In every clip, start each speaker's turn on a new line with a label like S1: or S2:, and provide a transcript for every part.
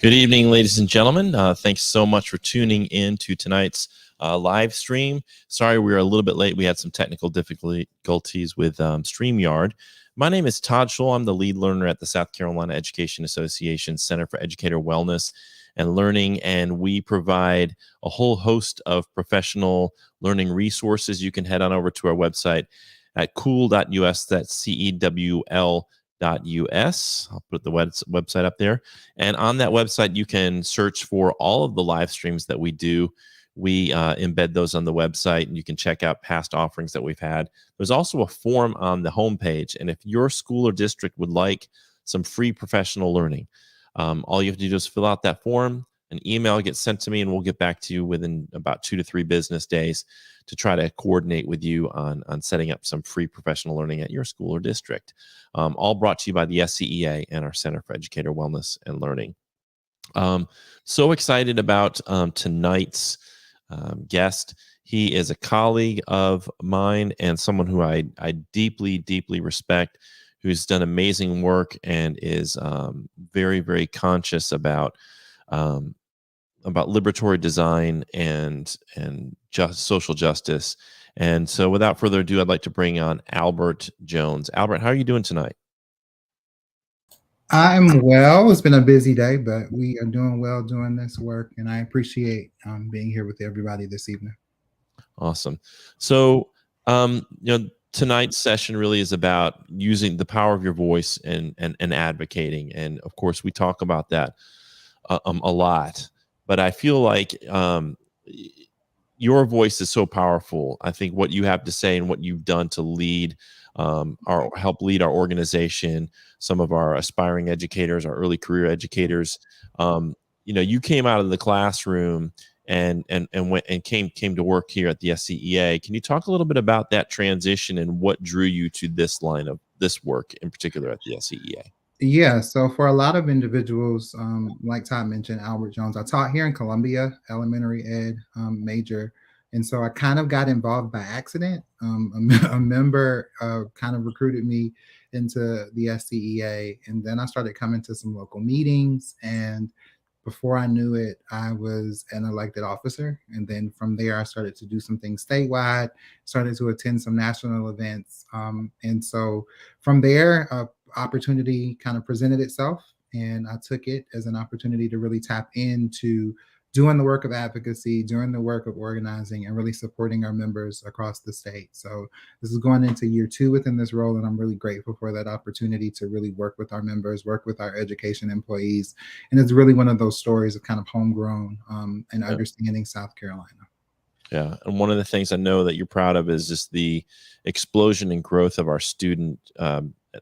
S1: Good evening, ladies and gentlemen. Thanks so much for tuning in to tonight's live stream. Sorry we were a little bit late. We had some technical difficulties with StreamYard. My name is Todd Schull. I'm the lead learner at the South Carolina Education Association Center for Educator Wellness and Learning, and we provide a whole host of professional learning resources. You can head on over to our website at cool.us. That's CEWL.us. I'll put the website up there. And on that website, you can search for all of the live streams that we do. We embed those on the website, and you can check out past offerings that we've had. There's also a form on the homepage. And if your school or district would like some free professional learning, all you have to do is fill out that form. An email gets sent to me, and we'll get back to you within about 2 to 3 business days to try to coordinate with you on setting up some free professional learning at your school or district. All brought to you by the SCEA and our Center for Educator Wellness and Learning. So excited about tonight's guest. He is a colleague of mine and someone who I deeply, deeply respect, who's done amazing work and is very, very conscious about liberatory design and just social justice. And so without further ado, I'd like to bring on Albert Jones. Albert, how are you doing tonight?
S2: I'm well. It's been a busy day, but we are doing well doing this work, and I appreciate being here with everybody this evening.
S1: Awesome. So, tonight's session really is about using the power of your voice and advocating. And of course, we talk about that a lot. But I feel like your voice is so powerful. I think what you have to say and what you've done to lead help lead our organization, some of our aspiring educators, our early career educators. You came out of the classroom and went and came to work here at the SCEA. Can you talk a little bit about that transition and what drew you to this line of this work in particular at the SCEA?
S2: Yeah, so for a lot of individuals, like Todd mentioned, Albert Jones, I taught here in Columbia, elementary ed major. And so I kind of got involved by accident. A member kind of recruited me into the SCEA. And then I started coming to some local meetings. And before I knew it, I was an elected officer. And then from there, I started to do some things statewide, started to attend some national events. And so from there, opportunity kind of presented itself, and I took it as an opportunity to really tap into doing the work of advocacy, doing the work of organizing, and really supporting our members across the state. So this is going into year 2 within this role, and I'm really grateful for that opportunity to really work with our members, work with our education employees. And it's really one of those stories of kind of homegrown and understanding South Carolina.
S1: Yeah, and one of the things I know that you're proud of is just the explosion and growth of our student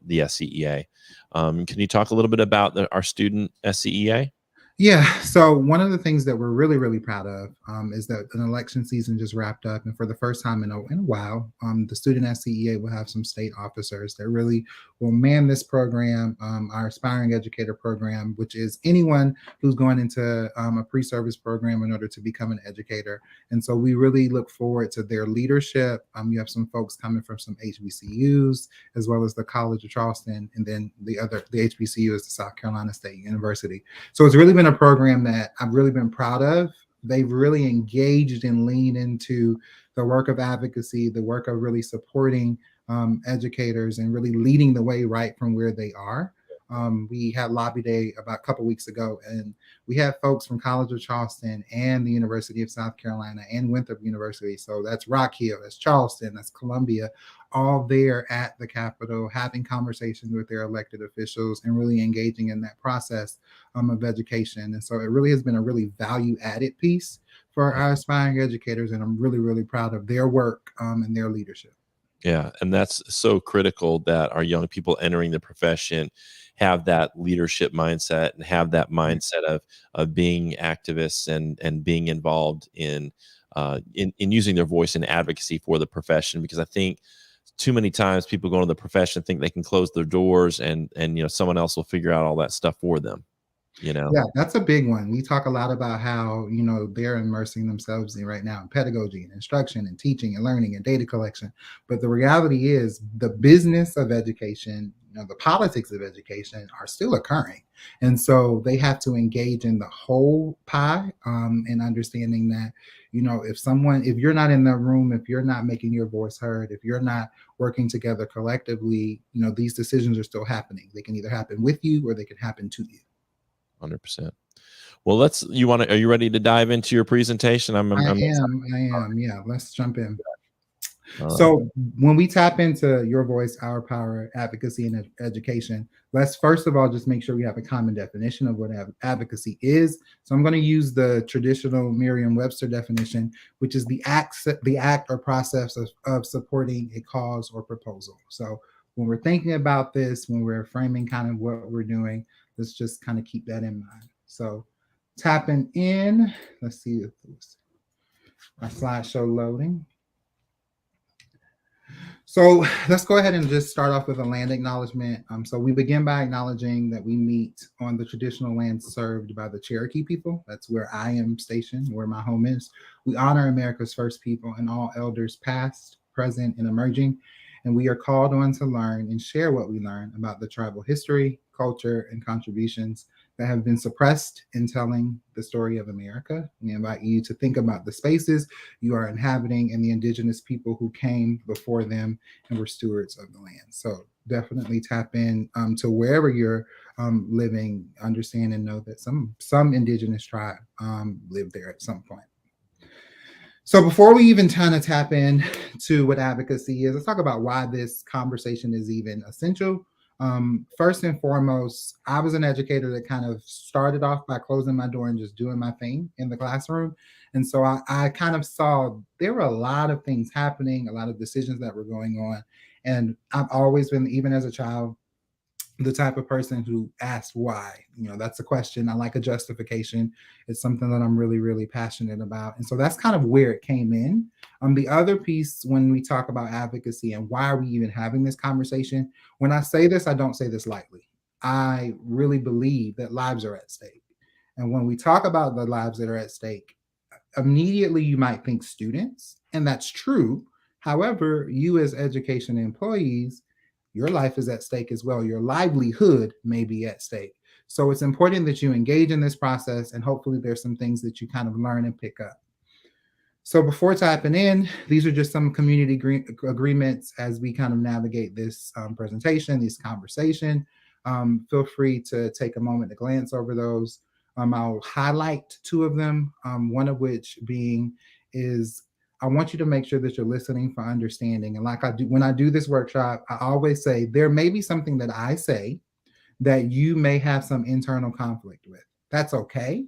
S1: the SCEA. Can you talk a little bit about our student SCEA?
S2: Yeah, so one of the things that we're really, really proud of is that an election season just wrapped up. And for the first time in a while, the student SCEA will have some state officers that really will man this program, our aspiring educator program, which is anyone who's going into a pre-service program in order to become an educator. And so we really look forward to their leadership. You have some folks coming from some HBCUs, as well as the College of Charleston, and then the HBCU is the South Carolina State University. So it's really been a program that I've really been proud of. They've really engaged and leaned into the work of advocacy, the work of really supporting educators and really leading the way right from where they are. We had Lobby Day about a couple weeks ago, and we had folks from College of Charleston and the University of South Carolina and Winthrop University. So that's Rock Hill, that's Charleston, that's Columbia, all there at the Capitol, having conversations with their elected officials and really engaging in that process of education. And so it really has been a really value added piece for our aspiring educators. And I'm really, really proud of their work and their leadership.
S1: Yeah, and that's so critical that our young people entering the profession have that leadership mindset and have that mindset of being activists and being involved in using their voice in advocacy for the profession. Because I think too many times people go into the profession think they can close their doors and someone else will figure out all that stuff for them.
S2: Yeah, that's a big one. We talk a lot about how, they're immersing themselves in right now in pedagogy and instruction and teaching and learning and data collection. But the reality is the business of education the politics of education are still occurring. And so they have to engage in the whole pie, and understanding that, if you're not in the room, if you're not making your voice heard, if you're not working together collectively, these decisions are still happening. They can either happen with you or they can happen to you.
S1: 100%. Well, are you ready to dive into your presentation?
S2: I am. Yeah, let's jump in.
S1: All right.
S2: So when we tap into your voice, our power, advocacy, and education, let's first of all just make sure we have a common definition of what advocacy is. So I'm going to use the traditional Merriam-Webster definition, which is the act or process of supporting a cause or proposal. So when we're thinking about this, when we're framing kind of what we're doing, let's just kind of keep that in mind. So tapping in, let's see if my slideshow loading. So let's go ahead and just start off with a land acknowledgement. So we begin by acknowledging that we meet on the traditional land served by the Cherokee people. That's where I am stationed, where my home is. We honor America's first people and all elders past, present, and emerging. And we are called on to learn and share what we learn about the tribal history, culture, and contributions that have been suppressed in telling the story of America. We invite you to think about the spaces you are inhabiting and the indigenous people who came before them and were stewards of the land. So definitely tap in to wherever you're living, understand and know that some indigenous tribe lived there at some point. So before we even kind of tap in to what advocacy is, let's talk about why this conversation is even essential. First and foremost, I was an educator that kind of started off by closing my door and just doing my thing in the classroom. And so I kind of saw there were a lot of things happening, a lot of decisions that were going on. And I've always been, even as a child, the type of person who asks why. That's a question. I like a justification. It's something that I'm really, really passionate about. And so that's kind of where it came in. The other piece, when we talk about advocacy and why are we even having this conversation, when I say this, I don't say this lightly. I really believe that lives are at stake. And when we talk about the lives that are at stake, immediately you might think students, and that's true. However, you as education employees, your life is at stake as well. Your livelihood may be at stake. So it's important that you engage in this process, and hopefully there's some things that you kind of learn and pick up. So before typing in, these are just some community agreements as we kind of navigate this presentation, this conversation. Feel free to take a moment to glance over those. I'll highlight two of them, one of which being is I want you to make sure that you're listening for understanding. And like I do, when I do this workshop, I always say there may be something that I say that you may have some internal conflict with. That's okay.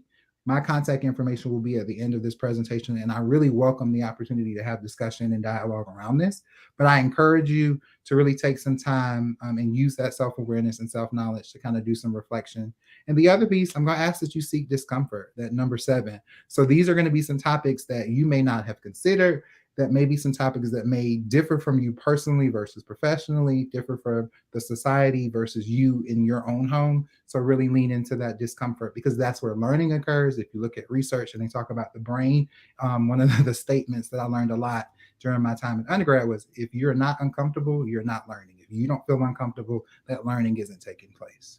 S2: My contact information will be at the end of this presentation, and I really welcome the opportunity to have discussion and dialogue around this. But I encourage you to really take some time and use that self-awareness and self-knowledge to kind of do some reflection. And the other piece, I'm going to ask that you seek discomfort, that number 7. So these are going to be some topics that you may not have considered, that may be some topics that may differ from you personally versus professionally, differ from the society versus you in your own home. So really lean into that discomfort, because that's where learning occurs. If you look at research and they talk about the brain, one of the statements that I learned a lot during my time in undergrad was, if you're not uncomfortable, you're not learning. If you don't feel uncomfortable, that learning isn't taking place.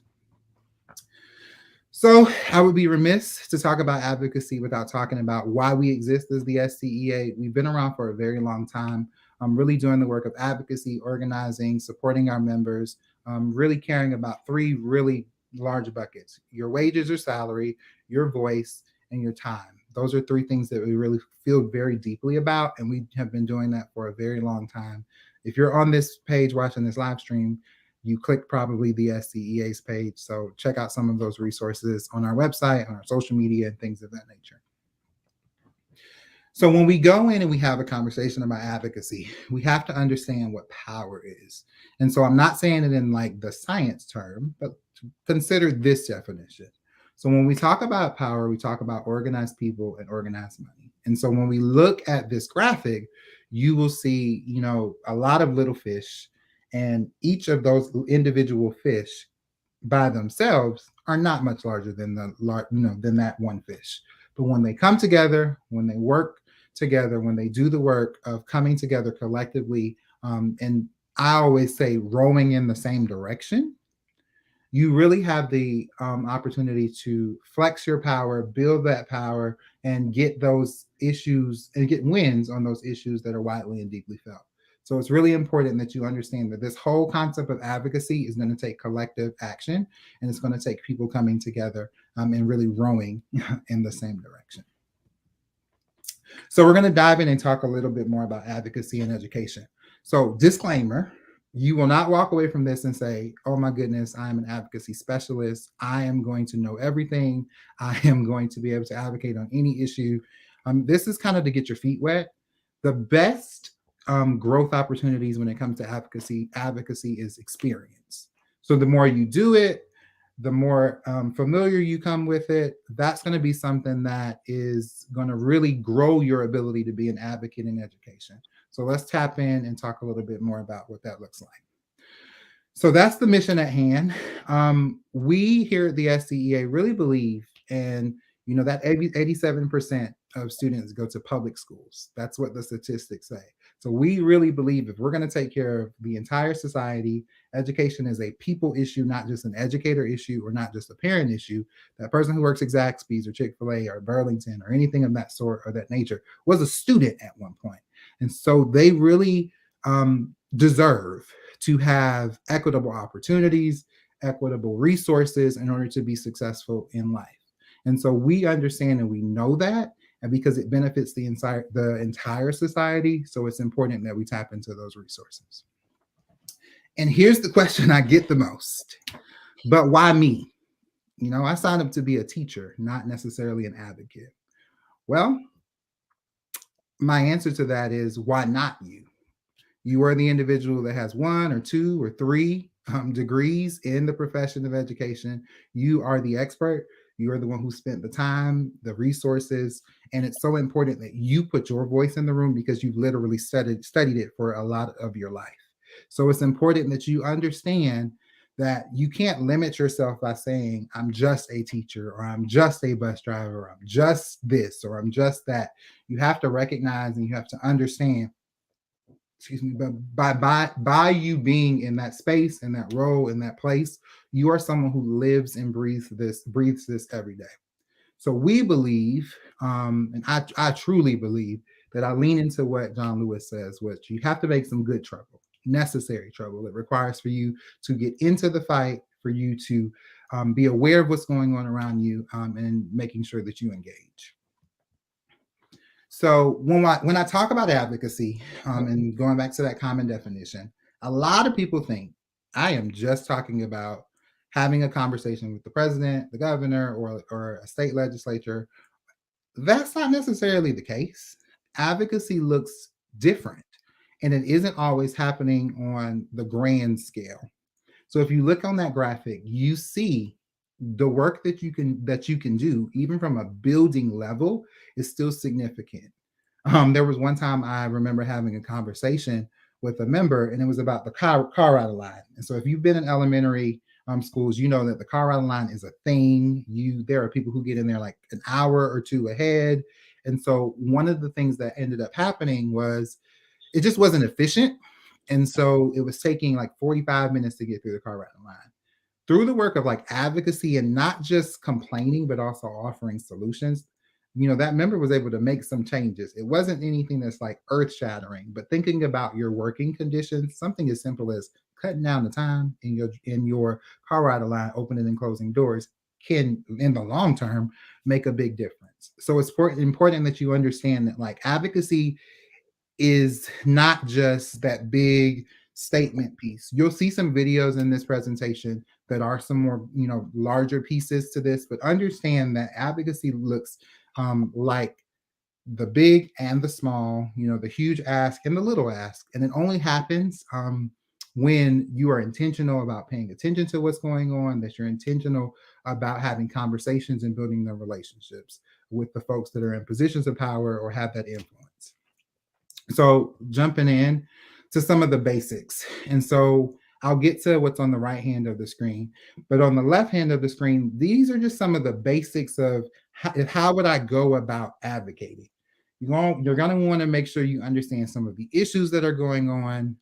S2: So I would be remiss to talk about advocacy without talking about why we exist as the SCEA. We've been around for a very long time. Really doing the work of advocacy, organizing, supporting our members, really caring about 3 really large buckets: your wages or salary, your voice, and your time. Those are 3 things that we really feel very deeply about, and we have been doing that for a very long time. If you're on this page watching this live stream, you clicked probably the SCEA's page. So check out some of those resources on our website, on our social media, and things of that nature. So when we go in and we have a conversation about advocacy, we have to understand what power is. And so I'm not saying it in like the science term, but consider this definition. So when we talk about power, we talk about organized people and organized money. And so when we look at this graphic, you will see, a lot of little fish, and each of those individual fish by themselves are not much larger than than that one fish. But when they come together, when they work together, when they do the work of coming together collectively, and I always say rowing in the same direction, you really have the opportunity to flex your power, build that power, and get those issues and get wins on those issues that are widely and deeply felt. So it's really important that you understand that this whole concept of advocacy is going to take collective action, and it's going to take people coming together and really rowing in the same direction. So we're going to dive in and talk a little bit more about advocacy and education. So disclaimer, you will not walk away from this and say, oh my goodness, I am an advocacy specialist. I am going to know everything. I am going to be able to advocate on any issue. This is kind of to get your feet wet. The best growth opportunities when it comes to advocacy is experience. So the more you do it, the more familiar you come with it, that's going to be something that is going to really grow your ability to be an advocate in education. So let's tap in and talk a little bit more about what that looks like. So that's the mission at hand. We here at the SCEA really believe, and that 87% of students go to public schools. That's what the statistics say. So we really believe if we're going to take care of the entire society, education is a people issue, not just an educator issue or not just a parent issue. That person who works at Zaxby's or Chick-fil-A or Burlington or anything of that sort or that nature was a student at one point. And so they really deserve to have equitable opportunities, equitable resources in order to be successful in life. And so we understand and we know that, and because it benefits the entire society, so it's important that we tap into those resources. And here's the question I get the most, but why me? I signed up to be a teacher, not necessarily an advocate. Well, my answer to that is why not you? You are the individual that has 1 or 2 or 3 degrees in the profession of education. You are the expert. You are the one who spent the time, the resources, and it's so important that you put your voice in the room because you've literally studied it for a lot of your life. So it's important that you understand that you can't limit yourself by saying, I'm just a teacher, or I'm just a bus driver, or I'm just this, or I'm just that. You have to recognize and you have to understand, but by you being in that space, in that role, in that place, you are someone who lives and breathes this every day. So we believe, and I truly believe that I lean into what John Lewis says, which you have to make some good trouble, necessary trouble. It requires for you to get into the fight, for you to be aware of what's going on around you, and making sure that you engage. So when I talk about advocacy, and going back to that common definition, a lot of people think I am just talking about having a conversation with the president, the governor, or a state legislature. That's not necessarily the case. Advocacy looks different, and it isn't always happening on the grand scale. So if you look on that graphic, you see the work that you can do, even from a building level, is still significant. There was one time I remember having a conversation with a member, and it was about the car ride line. And so if you've been in elementary schools, you know that the car ride line is a thing. There are people who get in there like an hour or two ahead. And so one of the things that ended up happening was it just wasn't efficient. And so it was taking like 45 minutes to get through the car ride line. Through the work of like advocacy and not just complaining, but also offering solutions, that member was able to make some changes. It wasn't anything that's like earth shattering, but thinking about your working conditions, something as simple as cutting down the time in your car ride line, opening and closing doors, can in the long term make a big difference. So it's important that you understand that like advocacy is not just that big statement piece. You'll see some videos in this presentation that are some more, larger pieces to this, but understand that advocacy looks like the big and the small, the huge ask and the little ask. And it only happens when you are intentional about paying attention to what's going on, that you're intentional about having conversations and building the relationships with the folks that are in positions of power or have that influence. So jumping in to some of the basics. And so I'll get to what's on the right hand of the screen, but on the left hand of the screen, these are just some of the basics of how would I go about advocating. You're going to want to make sure you understand some of the issues that are going on.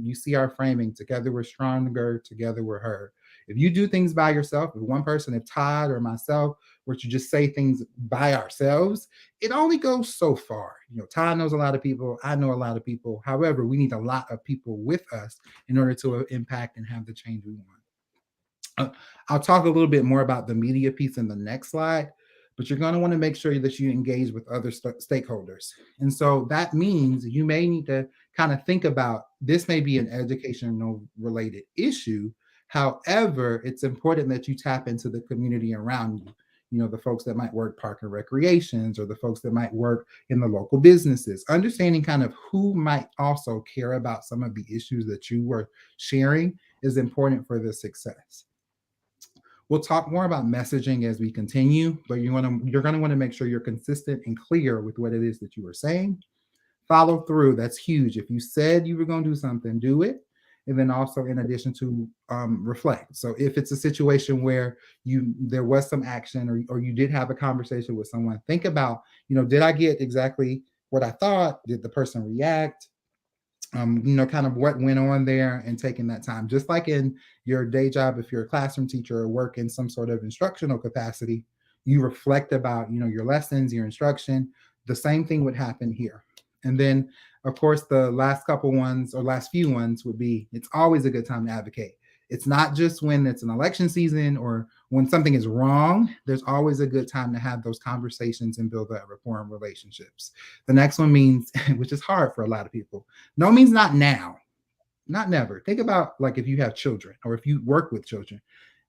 S2: You see our framing: together we're stronger, together we're heard. If you do things by yourself, if one person, if Todd or myself were to just say things by ourselves, it only goes so far. Todd knows a lot of people. I know a lot of people. However, we need a lot of people with us in order to impact and have the change we want. I'll talk a little bit more about the media piece in the next slide, but you're going to want to make sure that you engage with other stakeholders. And so that means you may need to kind of think about this may be an educational related issue. However, it's important that you tap into the community around you. The folks that might work park and recreations, or the folks that might work in the local businesses. Understanding kind of who might also care about some of the issues that you were sharing is important for the success. We'll talk more about messaging as we continue, but you're going to want to make sure you're consistent and clear with what it is that you are saying. Follow through. That's huge. If you said you were going to do something, do it. And then also, in addition to reflect. So if it's a situation where there was some action, or you did have a conversation with someone, think about, did I get exactly what I thought? Did the person react? Kind of what went on there, and taking that time. Just like in your day job, if you're a classroom teacher or work in some sort of instructional capacity, you reflect about, your lessons, your instruction. The same thing would happen here. And then, of course, the last couple ones, or last few ones, would be, it's always a good time to advocate. It's not just when it's an election season or when something is wrong. There's always a good time to have those conversations and build that rapport and relationships. The next one means, which is hard for a lot of people, no means not now, not never. Think about, like, if you have children or if you work with children.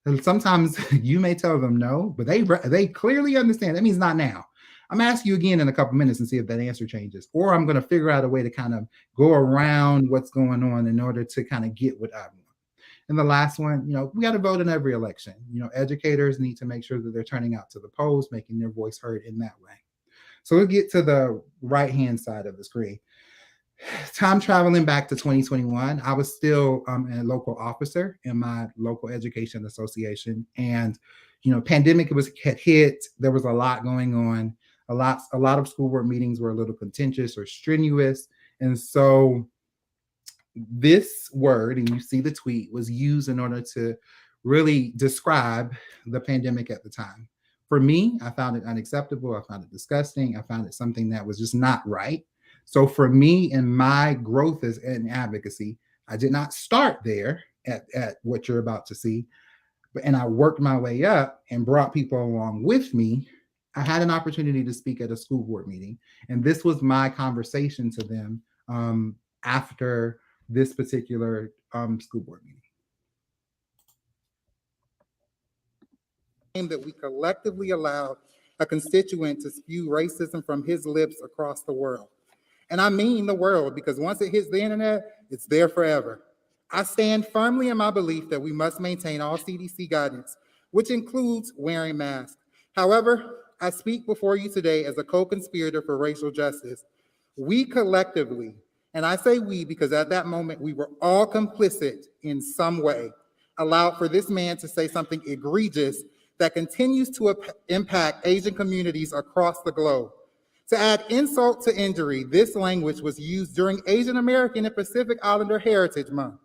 S2: And sometimes you may tell them no, but they clearly understand. That means not now. I'm gonna ask you again in a couple minutes and see if that answer changes, or I'm gonna figure out a way to kind of go around what's going on in order to kind of get what I want. And the last one, we got to vote in every election. Educators need to make sure that they're turning out to the polls, making their voice heard in that way. So we'll get to the right-hand side of the screen. Time traveling back to 2021, I was still a local officer in my local education association, and pandemic had hit. There was a lot going on. A lot of school board meetings were a little contentious or strenuous, and so this word, and you see the tweet, was used in order to really describe the pandemic at the time. For me, I found it unacceptable. I found it disgusting. I found it something that was just not right. So for me, in my growth as in advocacy, I did not start there at what you're about to see, and I worked my way up and brought people along with me. I had an opportunity to speak at a school board meeting, and this was my conversation to them after this particular school board meeting. That we collectively allowed a constituent to spew racism from his lips across the world. And I mean the world, because once it hits the internet, it's there forever. I stand firmly in my belief that we must maintain all CDC guidance, which includes wearing masks. However, I speak before you today as a co-conspirator for racial justice. We collectively, and I say we because at that moment we were all complicit in some way, allowed for this man to say something egregious that continues to impact Asian communities across the globe. To add insult to injury, this language was used during Asian American and Pacific Islander Heritage Month.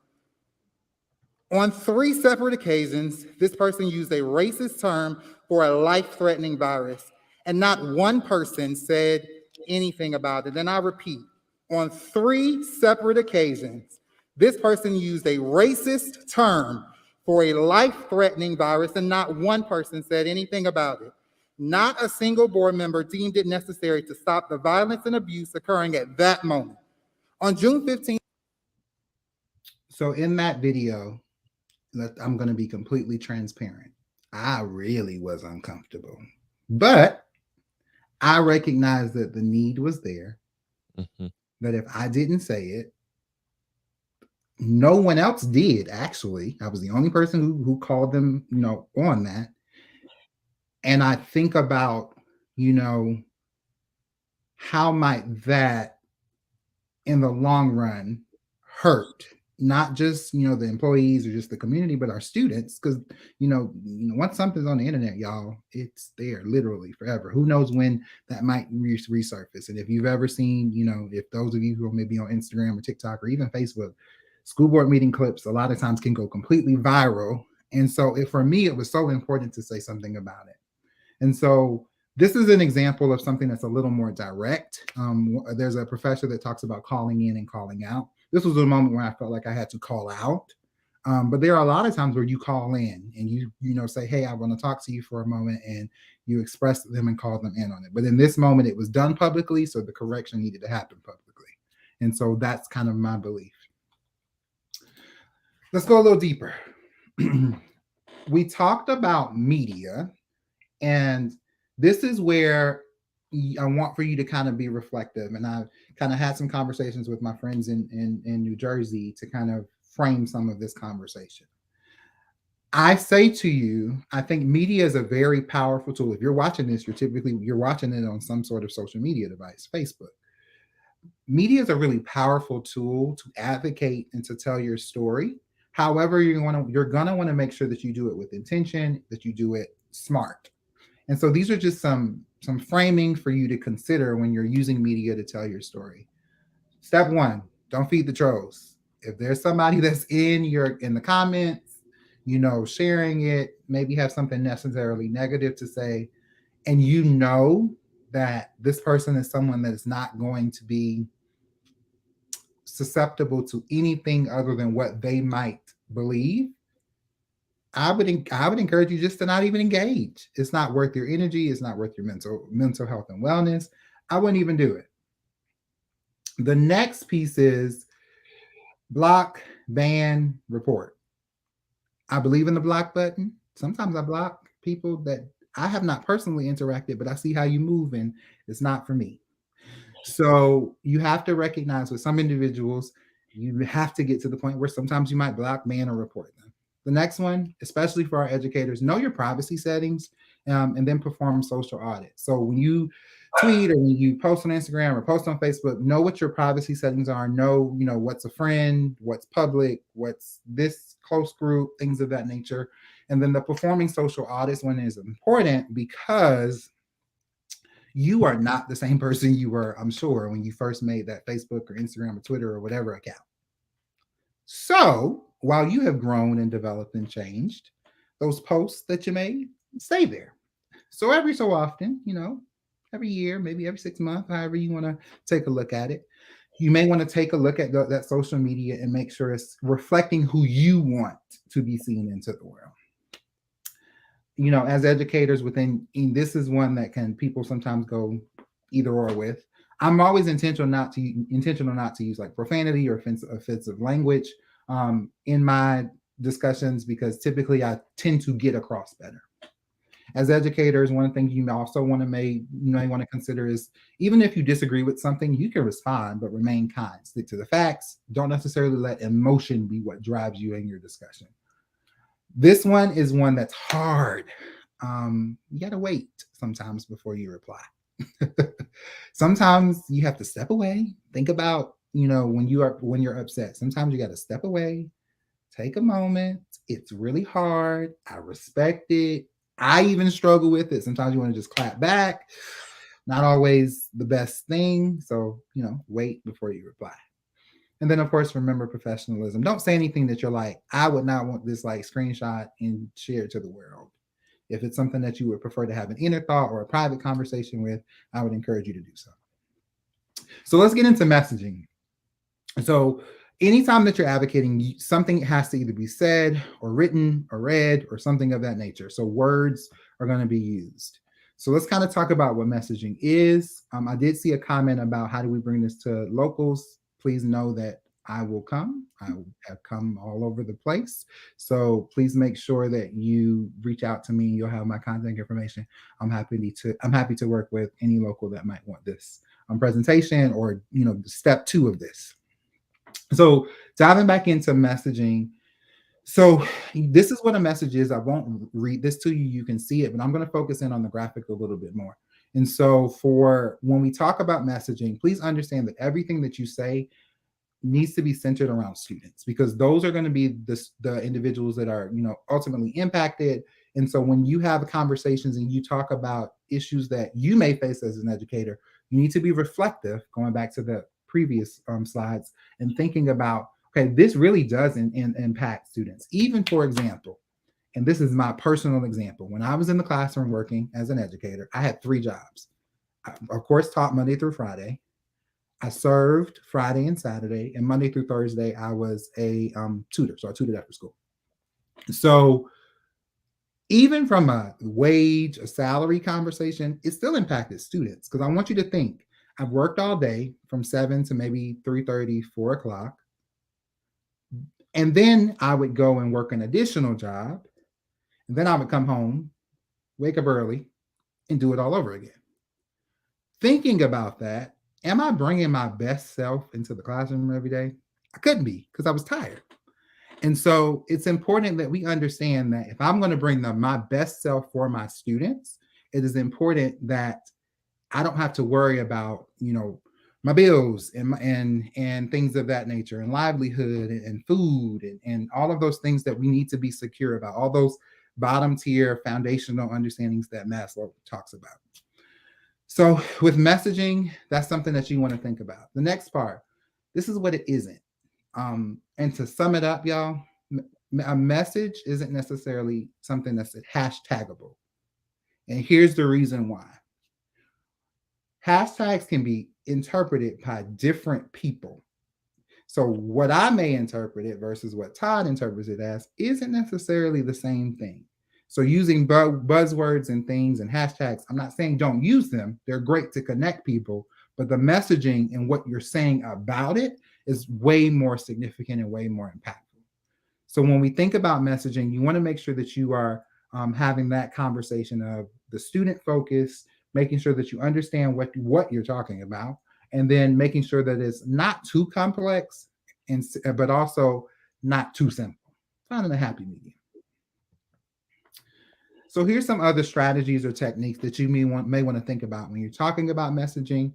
S2: On 3 separate occasions, this person used a racist term for a life-threatening virus, and not one person said anything about it. And I repeat, on 3 separate occasions, this person used a racist term for a life-threatening virus, and not one person said anything about it. Not a single board member deemed it necessary to stop the violence and abuse occurring at that moment. On June 15th. So in that video, I'm going to be completely transparent. I really was uncomfortable, but I recognized that the need was there. Mm-hmm. That if I didn't say it, no one else did. Actually, I was the only person who called them, on that. And I think about, how might that in the long run hurt not just the employees or just the community, but our students, because once something's on the internet, y'all, it's there literally forever. Who knows when that might resurface? And if you've ever seen, if those of you who are maybe on Instagram or TikTok or even Facebook, school board meeting clips a lot of times can go completely viral. And so for me, it was so important to say something about it. And so this is an example of something that's a little more direct. There's a professor that talks about calling in and calling out. This was a moment where I felt like I had to call out. But there are a lot of times where you call in and you say, hey, I want to talk to you for a moment, and you express to them and call them in on it. But in this moment, it was done publicly, so the correction needed to happen publicly. And so that's kind of my belief. Let's go a little deeper. We talked about media, and this is where I want for you to kind of be reflective. And I kind of had some conversations with my friends in New Jersey to kind of frame some of this conversation. I say to you, I think media is a very powerful tool. If you're watching this, you're watching it on some sort of social media device, Facebook. Media is a really powerful tool to advocate and to tell your story. However, you're gonna want to make sure that you do it with intention, that you do it smart. And so these are just some framing for you to consider when you're using media to tell your story. Step one, don't feed the trolls. If there's somebody that's in the comments, sharing it, maybe have something necessarily negative to say, and that this person is someone that is not going to be susceptible to anything other than what they might believe, I would encourage you just to not even engage. It's not worth your energy. It's not worth your mental health and wellness. I wouldn't even do it. The next piece is block, ban, report. I believe in the block button. Sometimes I block people that I have not personally interacted, but I see how you move and it's not for me. So you have to recognize with some individuals, you have to get to the point where sometimes you might block, ban, or report them. The next one, especially for our educators, know your privacy settings, and then perform social audit. So when you tweet or when you post on Instagram or post on Facebook, know what your privacy settings are. Know, what's a friend, what's public, what's this close group, things of that nature. And then the performing social audits one is important because you are not the same person you were, I'm sure, when you first made that Facebook or Instagram or Twitter or whatever account. So while you have grown and developed and changed, those posts that you made stay there. So every so often, every year, maybe every 6 months, however you want to take a look at it, you may want to take a look at that social media and make sure it's reflecting who you want to be seen into the world. As educators this is one that people sometimes go either or with. I'm always intentional not to use like profanity or offensive language in my discussions, because typically I tend to get across better. As educators, one thing you also want to consider is, even if you disagree with something, you can respond, but remain kind. Stick to the facts. Don't necessarily let emotion be what drives you in your discussion. This one is one that's hard. You got to wait sometimes before you reply. Sometimes you have to step away. Think about, when you're upset. Sometimes you got to step away, take a moment. It's really hard. I respect it. I even struggle with it. Sometimes you want to just clap back. Not always the best thing. So, wait before you reply. And then, of course, remember professionalism. Don't say anything that you're like, I would not want this screenshot and share it to the world. If it's something that you would prefer to have an inner thought or a private conversation with, I would encourage you to do so. So let's get into messaging. So anytime that you're advocating, something has to either be said or written or read or something of that nature. So words are going to be used. So let's kind of talk about what messaging is. I did see a comment about how do we bring this to locals. Please know that I will come. I have come all over the place. So please make sure that you reach out to me. You'll have my contact information. I'm happy to work with any local that might want this presentation or step 2 of this. So diving back into messaging. So this is what a message is. I won't read this to you. You can see it, but I'm going to focus in on the graphic a little bit more. And so for when we talk about messaging, please understand that everything that you say needs to be centered around students, because those are going to be the individuals that are, ultimately impacted. And so when you have conversations and you talk about issues that you may face as an educator, you need to be reflective, going back to the previous slides, and thinking about, okay, this really does impact students. Even, for example, and this is my personal example, when I was in the classroom working as an educator, I had 3 jobs. I, of course, taught Monday through Friday. I served Friday and Saturday, and Monday through Thursday, I was a tutor. So I tutored after school. So even from a wage, a salary conversation, it still impacted students, because I want you to think, I've worked all day from 7 to maybe 3:30, 4 o'clock. And then I would go and work an additional job. And then I would come home, wake up early, and do it all over again. Thinking about that, am I bringing my best self into the classroom every day? I couldn't be, because I was tired. And so it's important that we understand that if I'm going to bring my best self for my students, it is important that I don't have to worry about, my bills and things of that nature, and livelihood and food and all of those things that we need to be secure about, all those bottom tier foundational understandings that Maslow talks about. So with messaging, that's something that you want to think about. The next part, this is what it isn't. And to sum it up, y'all, a message isn't necessarily something that's hashtagable. And here's the reason why. Hashtags can be interpreted by different people. So what I may interpret it versus what Todd interprets it as isn't necessarily the same thing. So using buzzwords and things and hashtags, I'm not saying don't use them. They're great to connect people, but the messaging and what you're saying about it is way more significant and way more impactful. So when we think about messaging, you want to make sure that you are having that conversation of the student focus, making sure that you understand what you're talking about, and then making sure that it's not too complex, but also not too simple. Finding a happy medium. So here's some other strategies or techniques that you may want to think about when you're talking about messaging.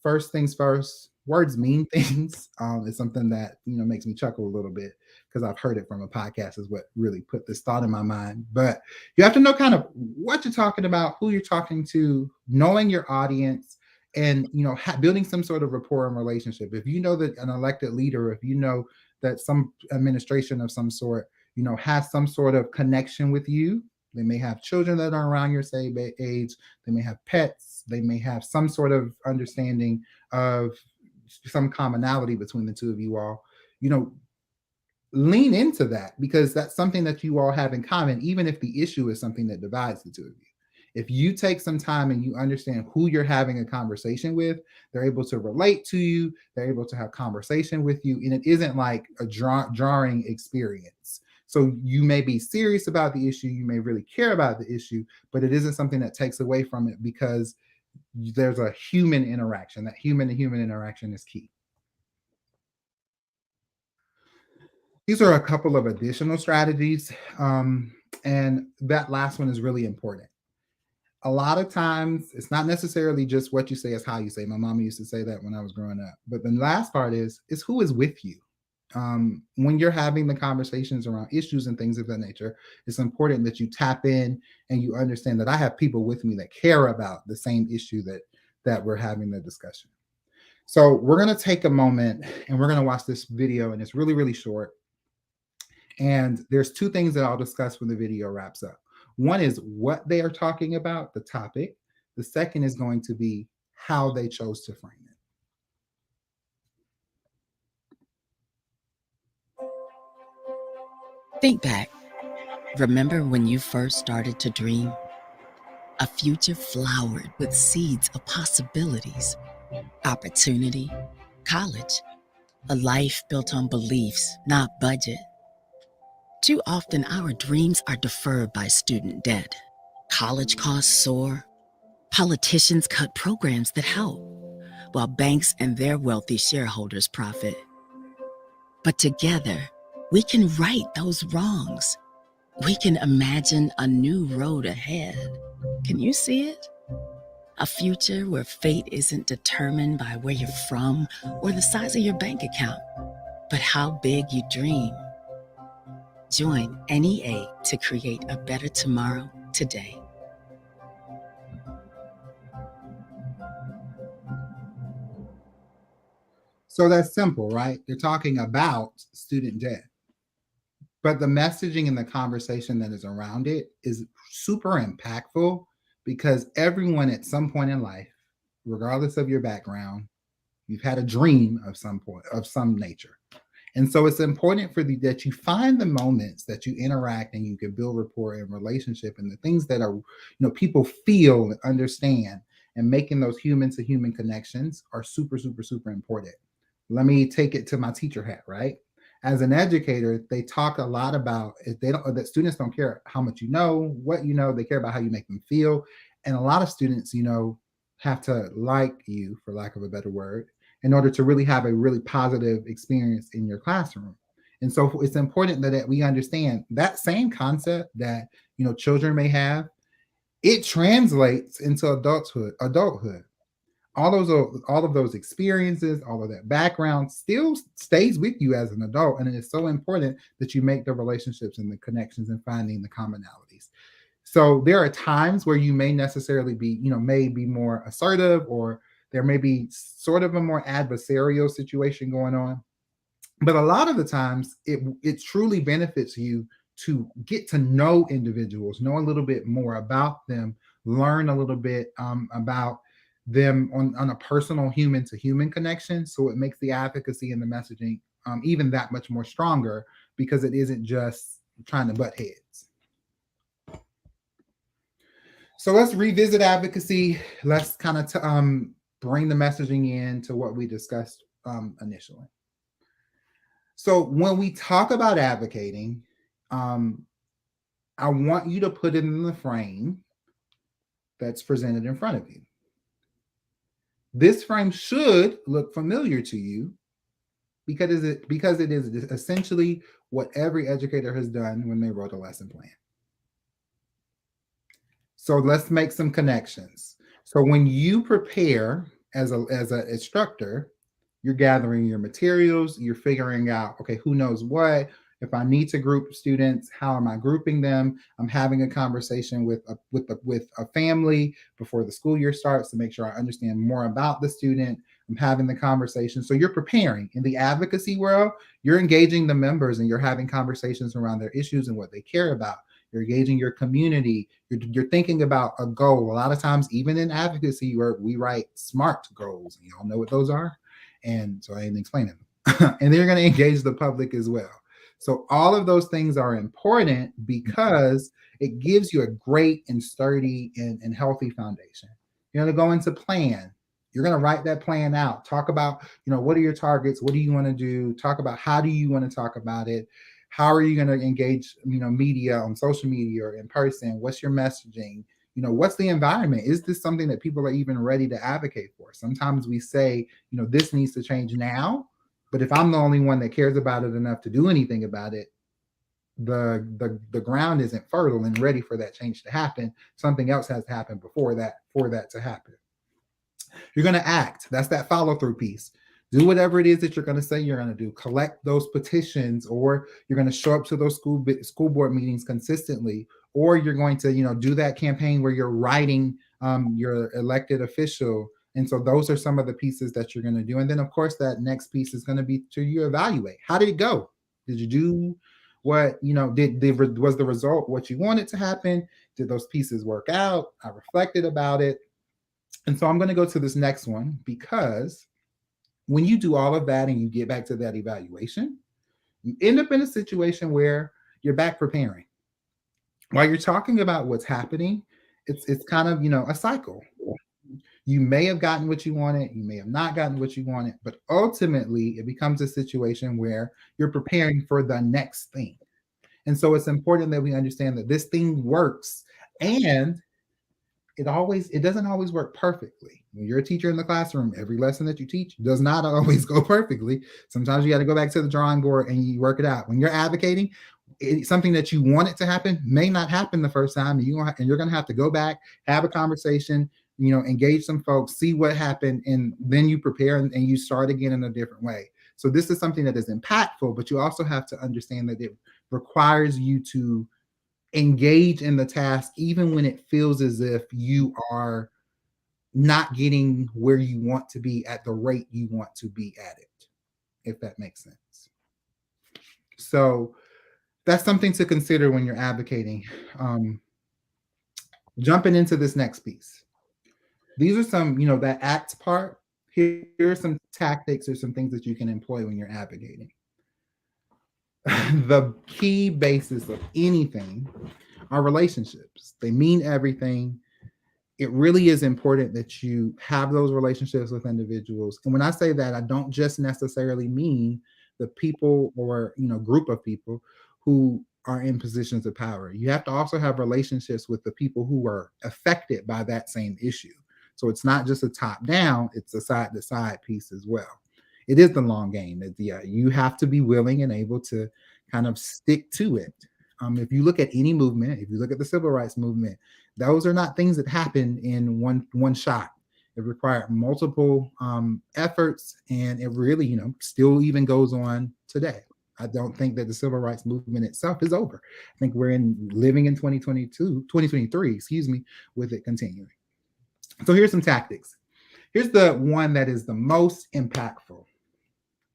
S2: First things first, words mean things. It's something that makes me chuckle a little bit, because I've heard it from a podcast, is what really put this thought in my mind. But you have to know kind of what you're talking about, who you're talking to, knowing your audience, and building some sort of rapport and relationship. If you know that an elected leader, if you know that some administration of some sort, has some sort of connection with you. They may have children that are around your same age. They may have pets. They may have some sort of understanding of some commonality between the two of you all. Lean into that, because that's something that you all have in common, even if the issue is something that divides the two of you. If you take some time and you understand who you're having a conversation with, they're able to relate to you. They're able to have conversation with you, and it isn't like a jarring experience. So you may be serious about the issue, you may really care about the issue, but it isn't something that takes away from it, because there's a human interaction. That human to human interaction is key. These are a couple of additional strategies, and that last one is really important. A lot of times, it's not necessarily just what you say, it's how you say. My mama used to say that when I was growing up. But the last part is who is with you. When you're having the conversations around issues and things of that nature, it's important that you tap in and you understand that I have people with me that care about the same issue that we're having the discussion. So we're going to take a moment and we're going to watch this video, and it's really, really short. And there's 2 things that I'll discuss when the video wraps up. One is what they are talking about, the topic. The second is going to be how they chose to frame it.
S3: Think back. Remember when you first started to dream? A future flowered with seeds of possibilities, opportunity, college, a life built on beliefs, not budget. Too often, our dreams are deferred by student debt. College costs soar. Politicians cut programs that help, while banks and their wealthy shareholders profit. But together, we can right those wrongs. We can imagine a new road ahead. Can you see it? A future where fate isn't determined by where you're from or the size of your bank account, but how big you dream. Join NEA to create a better tomorrow today.
S2: So that's simple, right? They're talking about student debt. But the messaging and the conversation that is around it is super impactful because everyone at some point in life, regardless of your background, you've had a dream of some point of some nature. And so it's important for that you find the moments that you interact and you can build rapport and relationship and the things that are, people feel and understand, and making those human to human connections are super, super, super important. Let me take it to my teacher hat, right? As an educator, they talk a lot about if they don't that students don't care how much you know, what you know, they care about how you make them feel. And a lot of students, have to like you, for lack of a better word, in order to really have a really positive experience in your classroom. And so it's important that we understand that same concept that children may have, it translates into adulthood. All of those experiences, all of that background still stays with you as an adult. And it is so important that you make the relationships and the connections and finding the commonalities. So there are times where you may necessarily be, may be more assertive, or there may be sort of a more adversarial situation going on. But a lot of the times it truly benefits you to get to know individuals, know a little bit more about them, learn a little bit about them on a personal human to human connection. So it makes the advocacy and the messaging even that much more stronger, because it isn't just trying to butt heads. So let's revisit advocacy. Let's kind of bring the messaging in to what we discussed initially. So when we talk about advocating, I want you to put it in the frame that's presented in front of you. This frame should look familiar to you because it is essentially what every educator has done when they wrote a lesson plan. So let's make some connections. So when you prepare as an instructor, you're gathering your materials, you're figuring out, okay, who knows what? If I need to group students, how am I grouping them? I'm having a conversation with a family before the school year starts to make sure I understand more about the student. I'm having the conversation. So you're preparing. In the advocacy world, you're engaging the members and you're having conversations around their issues and what they care about. You're engaging your community. You're thinking about a goal. A lot of times, even in advocacy, where we write SMART goals, and you all know what those are. And so I didn't explain them. And they're going to engage the public as well. So all of those things are important because it gives you a great and sturdy and healthy foundation. You're going to go into plan. You're going to write that plan out. Talk about, what are your targets? What do you want to do? Talk about how do you want to talk about it? How are you going to engage, media on social media or in person? What's your messaging? What's the environment? Is this something that people are even ready to advocate for? Sometimes we say, this needs to change now. But if I'm the only one that cares about it enough to do anything about it, the ground isn't fertile and ready for that change to happen. Something else has to happen for that to happen. You're going to act. That's that follow through piece. Do whatever it is that you're going to say you're going to do. Collect those petitions, or you're going to show up to those school board meetings consistently, or you're going to do that campaign where you're writing your elected official. And so those are some of the pieces that you're going to do. And then, of course, that next piece is going to be to you evaluate. How did it go? Did you do what, was the result what you wanted to happen? Did those pieces work out? I reflected about it. And so I'm going to go to this next one, because when you do all of that and you get back to that evaluation, you end up in a situation where you're back preparing. While you're talking about what's happening, it's kind of, a cycle. You may have gotten what you wanted, you may have not gotten what you wanted, but ultimately it becomes a situation where you're preparing for the next thing. And so it's important that we understand that this thing works, and it doesn't always work perfectly. When you're a teacher in the classroom, every lesson that you teach does not always go perfectly. Sometimes you got to go back to the drawing board and you work it out. When you're advocating, something that you want it to happen may not happen the first time, and you're going to have to go back, have a conversation, engage some folks, see what happened, and then you prepare and you start again in a different way. So this is something that is impactful, but you also have to understand that it requires you to engage in the task, even when it feels as if you are not getting where you want to be at the rate you want to be at it, if that makes sense. So that's something to consider when you're advocating. Jumping into this next piece. These are some, that act part. Here are some tactics or some things that you can employ when you're advocating. The key basis of anything are relationships. They mean everything. It really is important that you have those relationships with individuals. And when I say that, I don't just necessarily mean the people or group of people who are in positions of power. You have to also have relationships with the people who are affected by that same issue. So it's not just a top down, it's a side to side piece as well. It is the long game. You have to be willing and able to kind of stick to it. If you look at any movement, if you look at the civil rights movement, those are not things that happen in one shot. It required multiple efforts, and it really, still even goes on today. I don't think that the civil rights movement itself is over. I think we're living in 2023, with it continuing. So here's some tactics. Here's the one that is the most impactful.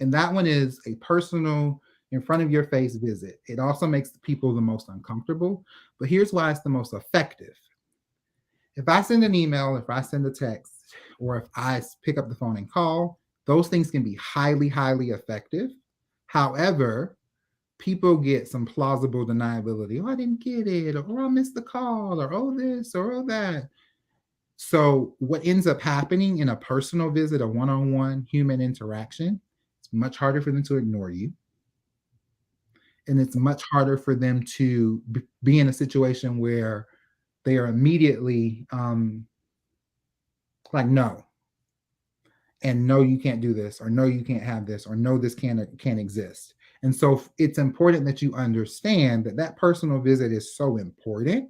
S2: And that one is a personal, in front of your face visit. It also makes people the most uncomfortable, but here's why it's the most effective. If I send an email, if I send a text, or if I pick up the phone and call, those things can be highly, highly effective. However, people get some plausible deniability. Oh, I didn't get it, or oh, I missed the call, or oh, this, or oh, that. So what ends up happening in a personal visit, a one-on-one human interaction, it's much harder for them to ignore you. And it's much harder for them to be in a situation where they are immediately like, no, and no, you can't do this, or no, you can't have this, or no, this can't exist. And so it's important that you understand that that personal visit is so important,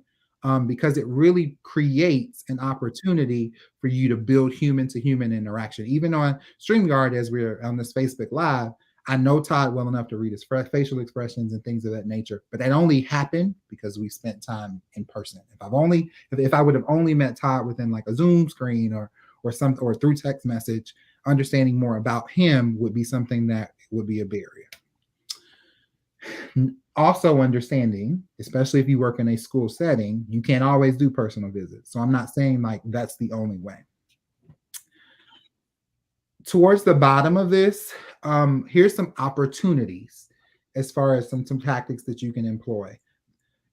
S2: because it really creates an opportunity for you to build human to human interaction. Even on StreamYard, as we're on this Facebook Live, I know Todd well enough to read his facial expressions and things of that nature, but that only happened because we spent time in person. If I would have only met Todd within like a Zoom screen or through text message, understanding more about him would be something that would be a barrier. Also understanding, especially if you work in a school setting, you can't always do personal visits. So I'm not saying like that's the only way. Towards the bottom of this, here's some opportunities as far as some tactics that you can employ.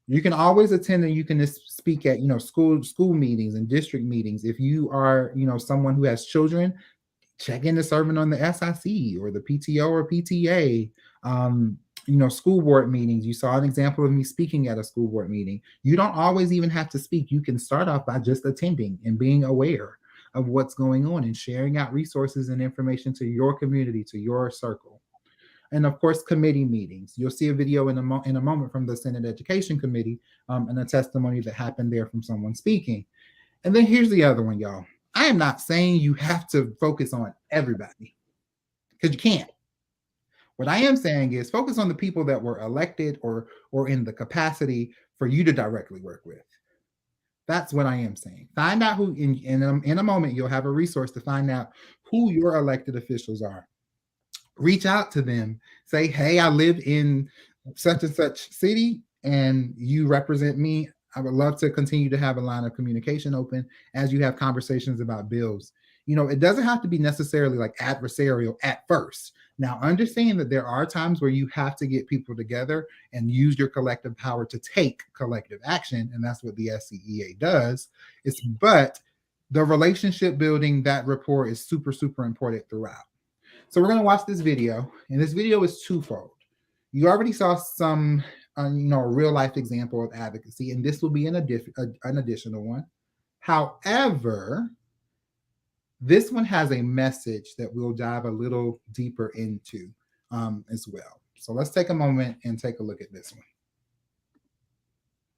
S2: You can always attend and you can speak at school meetings and district meetings. If you are someone who has children, check into serving on the SIC or the PTO or PTA. School board meetings. You saw an example of me speaking at a school board meeting. You don't always even have to speak. You can start off by just attending and being aware of what's going on and sharing out resources and information to your community, to your circle. And of course, committee meetings. You'll see a video in a moment from the Senate Education Committee, and a testimony that happened there from someone speaking. And then here's the other one, y'all. I am not saying you have to focus on everybody, because you can't. What I am saying is focus on the people that were elected or in the capacity for you to directly work with. That's what I am saying. Find out who, in a moment, you'll have a resource to find out who your elected officials are. Reach out to them. Say, hey, I live in such and such city and you represent me. I would love to continue to have a line of communication open as you have conversations about bills. It doesn't have to be necessarily like adversarial at first. Now, understand that there are times where you have to get people together and use your collective power to take collective action. And that's what the SCEA does. But the relationship building, that rapport is super, super important throughout. So we're going to watch this video, and this video is twofold. You already saw some, a real life example of advocacy, and this will be an additional one. However, this one has a message that we'll dive a little deeper into as well. So let's take a moment and take a look at this one.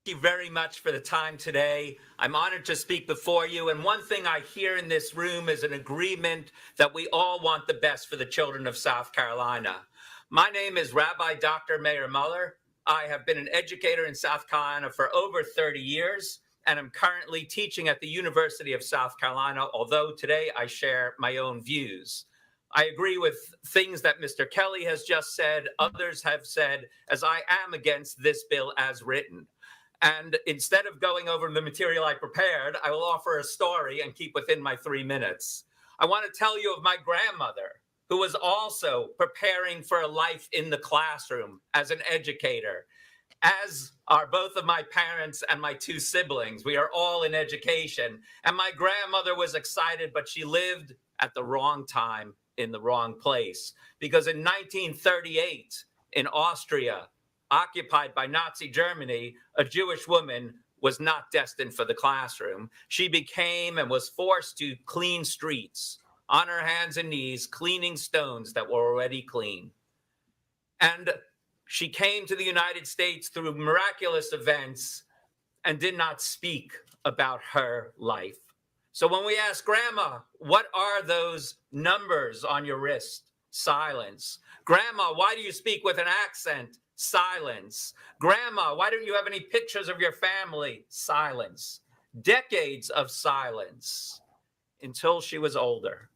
S4: you very much for the time today. I'm honored to speak before you. And one thing I hear in this room is an agreement that we all want the best for the children of South Carolina. My name is Rabbi Dr. Meir Muller. I have been an educator in South Carolina for over 30 years, and I'm currently teaching at the University of South Carolina, although today I share my own views. I agree with things that Mr. Kelly has just said, others have said, as I am against this bill as written. And instead of going over the material I prepared, I will offer a story and keep within my 3 minutes. I want to tell you of my grandmother, who was also preparing for a life in the classroom as an educator, as are both of my parents and my 2 siblings. We are all in education. And my grandmother was excited, but she lived at the wrong time in the wrong place. Because in 1938, in Austria, occupied by Nazi Germany, a Jewish woman was not destined for the classroom. She became and was forced to clean streets on her hands and knees, cleaning stones that were already clean. And she came to the United States through miraculous events and did not speak about her life. So when we ask Grandma, what are those numbers on your wrist? Silence. Grandma, why do you speak with an accent? Silence. Grandma, why don't you have any pictures of your family? Silence. Decades of silence until she was older.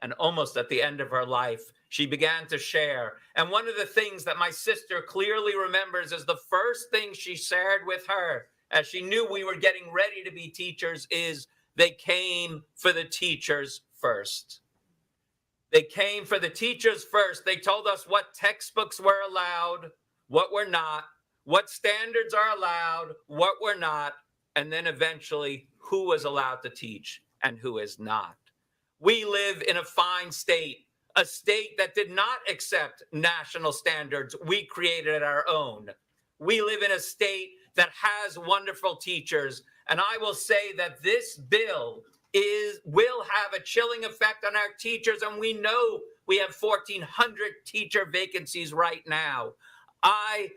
S4: And almost at the end of her life, she began to share. And one of the things that my sister clearly remembers is the first thing she shared with her, as she knew we were getting ready to be teachers, is they came for the teachers first. They came for the teachers first. They told us what textbooks were allowed, what were not, what standards are allowed, what were not, and then eventually who was allowed to teach and who is not. We live in a fine state, a state that did not accept national standards. We created our own. We live in a state that has wonderful teachers. And I will say that this bill will have a chilling effect on our teachers. And we know we have 1,400 teacher vacancies right now. I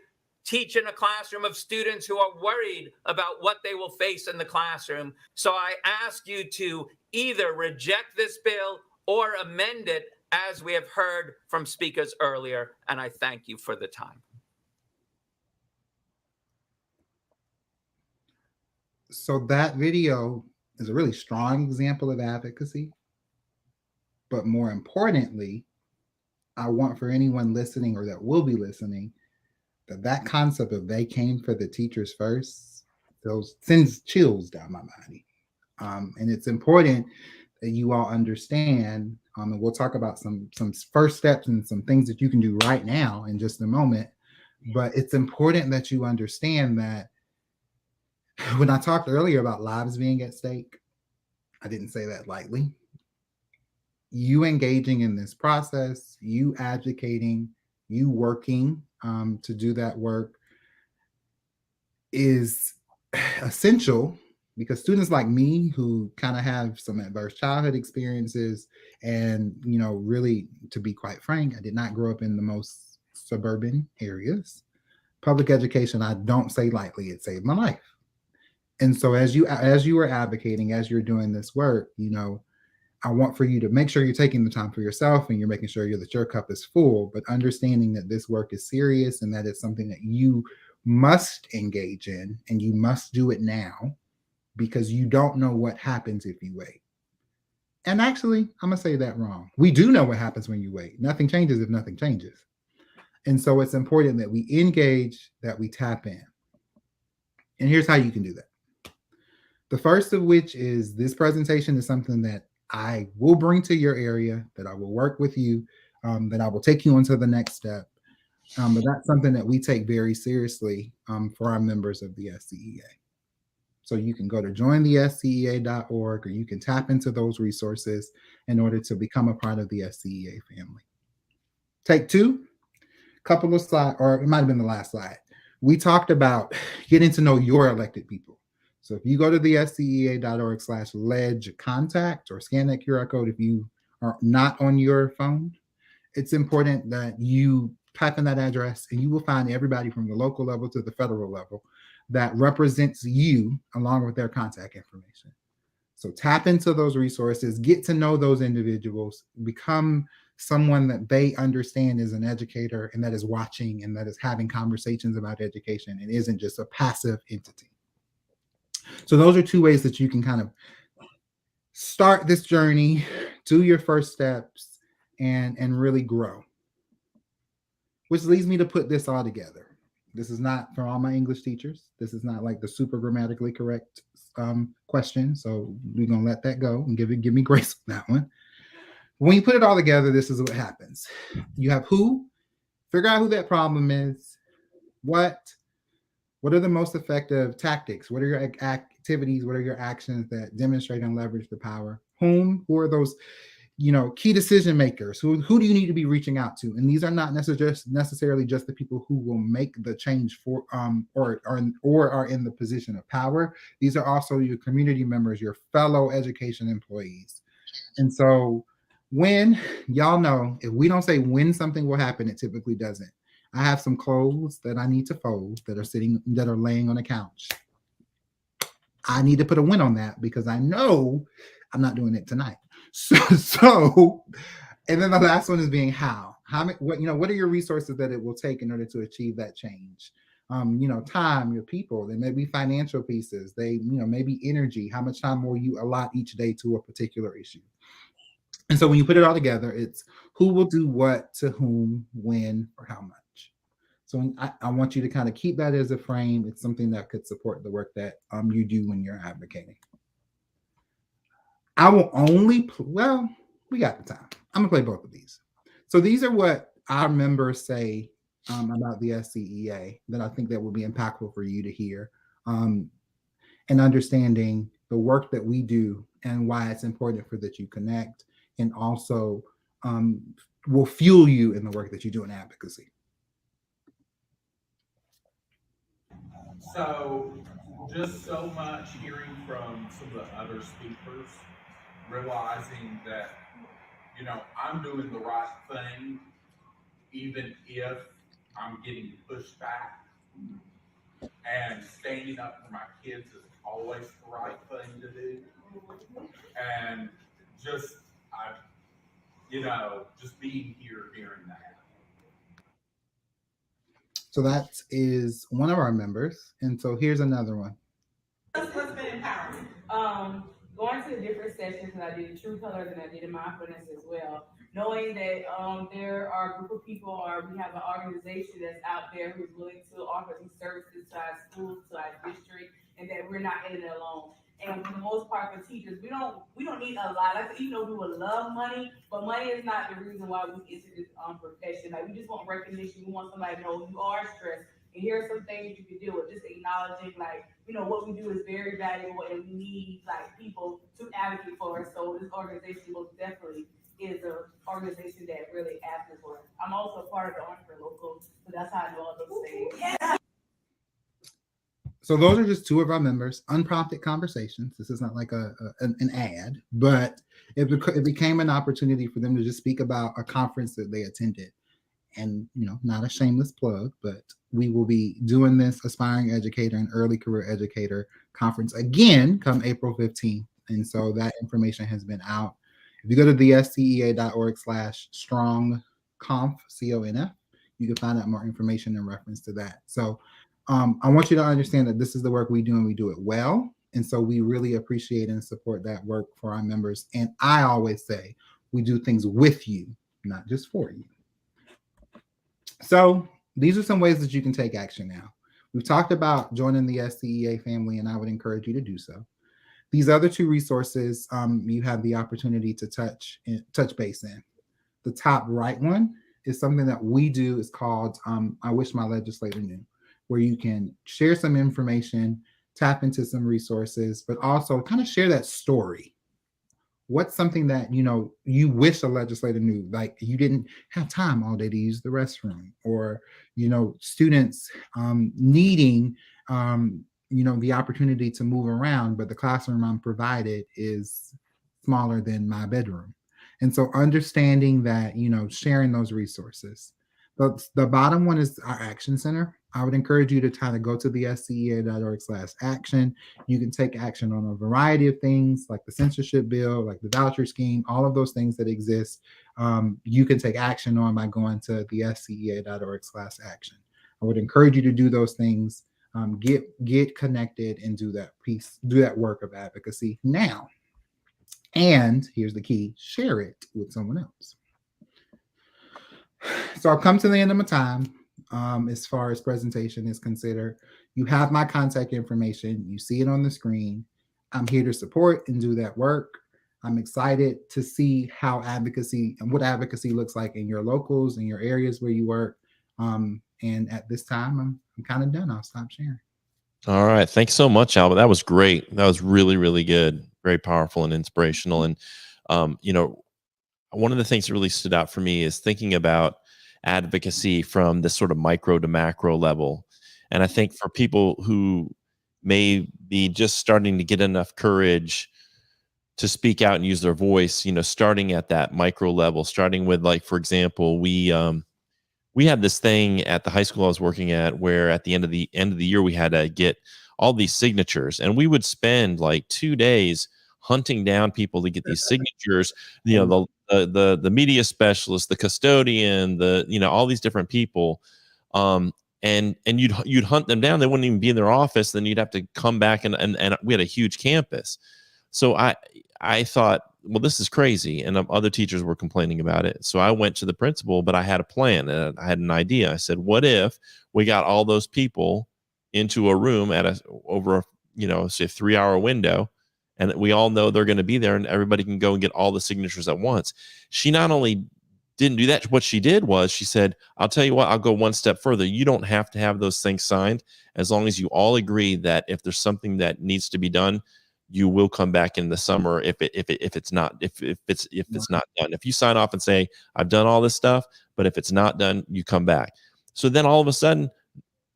S4: teach in a classroom of students who are worried about what they will face in the classroom. So I ask you to either reject this bill or amend it, as we have heard from speakers earlier. And I thank you for the time.
S2: So that video is a really strong example of advocacy. But more importantly, I want for anyone listening or that will be listening, that concept of they came for the teachers first, those sends chills down my body. And it's important that you all understand, and we'll talk about some first steps and some things that you can do right now in just a moment. But it's important that you understand that when I talked earlier about lives being at stake, I didn't say that lightly. You engaging in this process, you advocating, you working to do that work is essential, because students like me who kind of have some adverse childhood experiences, and really, to be quite frank, I did not grow up in the most suburban areas. Public education, I don't say lightly, it saved my life. And so as you are advocating, as you're doing this work, I want for you to make sure you're taking the time for yourself and you're making sure that your cup is full, but understanding that this work is serious and that it's something that you must engage in, and you must do it now, because you don't know what happens if you wait. And actually, I'm going to say that wrong. We do know what happens when you wait. Nothing changes if nothing changes. And so it's important that we engage, that we tap in. And here's how you can do that. The first of which is, this presentation is something that I will bring to your area, that I will work with you, that I will take you on to the next step. But that's something that we take very seriously for our members of the SCEA. So you can go to jointhescea.org, or you can tap into those resources in order to become a part of the SCEA family. Take two, couple of slides, or it might have been the last slide. We talked about getting to know your elected people. So if you go to the scea.org/ledge contact, or scan that QR code if you are not on your phone, it's important that you type in that address, and you will find everybody from the local level to the federal level that represents you along with their contact information. So tap into those resources, get to know those individuals, become someone that they understand as an educator and that is watching and that is having conversations about education and isn't just a passive entity. So those are two ways that you can kind of start this journey, do your first steps, and really grow. Which leads me to put this all together. This is not for all my English teachers. This is not like the super grammatically correct question. So we're gonna let that go and give me grace on that one. When you put it all together, this is what happens. You have who, figure out who that problem is, what are the most effective tactics? What are your activities? What are your actions that demonstrate and leverage the power? Whom, who are those, key decision makers? Who do you need to be reaching out to? And these are not necessarily just the people who will make the change for or are in the position of power. These are also your community members, your fellow education employees. And so when y'all know, if we don't say when something will happen, it typically doesn't. I have some clothes that I need to fold that are laying on a couch. I need to put a win on that because I know I'm not doing it tonight. So and then the last one is being how what are your resources that it will take in order to achieve that change? Time, your people, there may be financial pieces, maybe energy, how much time will you allot each day to a particular issue? And so when you put it all together, it's who will do what to whom, when, or how much. So I want you to kind of keep that as a frame. It's something that could support the work that you do when you're advocating. I will only, we got the time. I'm gonna play both of these. So these are what our members say about the SCEA that I think that will be impactful for you to hear, and understanding the work that we do and why it's important for that you connect, and also will fuel you in the work that you do in advocacy.
S5: So just so much hearing from some of the other speakers, realizing that, I'm doing the right thing, even if I'm getting pushed back, and standing up for my kids is always the right thing to do. And just, just being here, hearing that.
S2: So that is one of our members. And so here's another one.
S6: That's what's been empowering. Going to the different sessions that I did in True Colors and I did in Mindfulness as well. Knowing that there are a group of people, or we have an organization that's out there who's willing to offer these services to our schools, to our district, and that we're not in it alone. And for the most part, for teachers, we don't need a lot. Like, we would love money, but money is not the reason why we enter this profession. Like, we just want recognition. We want somebody to know you are stressed. And here are some things you can do with just acknowledging, what we do is very valuable and we need people to advocate for us. So this organization most definitely is an organization that really asks for us. I'm also part of the Entrepreneur Local, so that's how I know all those things. Yeah.
S2: So those are just two of our members, unprompted conversations. This is not like an ad, but it became an opportunity for them to just speak about a conference that they attended. And, not a shameless plug, but we will be doing this Aspiring Educator and Early Career Educator Conference again come April 15th. And so that information has been out. If you go to thescea.org/strongconf, CONF, you can find out more information in reference to that. So I want you to understand that this is the work we do and we do it well. And so we really appreciate and support that work for our members. And I always say we do things with you, not just for you. So these are some ways that you can take action now. We've talked about joining the SCEA family, and I would encourage you to do so. These other two resources, you have the opportunity to touch base in. The top right one is something that we do. It's called I Wish My Legislator Knew, where you can share some information, tap into some resources, but also kind of share that story. What's something that, you wish a legislator knew, like you didn't have time all day to use the restroom, or, students needing, the opportunity to move around, but the classroom I'm provided is smaller than my bedroom. And so understanding that, sharing those resources. The bottom one is our Action Center. I would encourage you to kind of go to the scea.org/action. You can take action on a variety of things like the censorship bill, like the voucher scheme, all of those things that exist. You can take action on by going to the scea.org/action. I would encourage you to do those things. Get connected and do that work of advocacy now. And here's the key: share it with someone else. So I've come to the end of my time. As far as presentation is considered, you have my contact information. You see it on the screen. I'm here to support and do that work. I'm excited to see how advocacy and what advocacy looks like in your locals, in your areas where you work. And at this time, I'm kind of done. I'll stop sharing.
S1: All right. Thanks so much, Albert. That was great. That was really, really good. Very powerful and inspirational. And, one of the things that really stood out for me is thinking about advocacy from this sort of micro to macro level. And I think for people who may be just starting to get enough courage to speak out and use their voice, starting at that micro level, starting with, like, for example, we had this thing at the high school I was working at where at the end of the year we had to get all these signatures, and we would spend like 2 days hunting down people to get these signatures. The media specialist, the custodian, all these different people, and you'd hunt them down. They wouldn't even be in their office. Then you'd have to come back, and we had a huge campus. So I thought, well, this is crazy. And other teachers were complaining about it. So I went to the principal, but I had a plan and I had an idea. I said, what if we got all those people into a room over a, say 3-hour window, and we all know they're going to be there and everybody can go and get all the signatures at once. She not only didn't do that, what she did was she said, I'll tell you what, I'll go one step further. You don't have to have those things signed as long as you all agree that if there's something that needs to be done, you will come back in the summer if it's not done. If you sign off and say, I've done all this stuff, but if it's not done, you come back. So then all of a sudden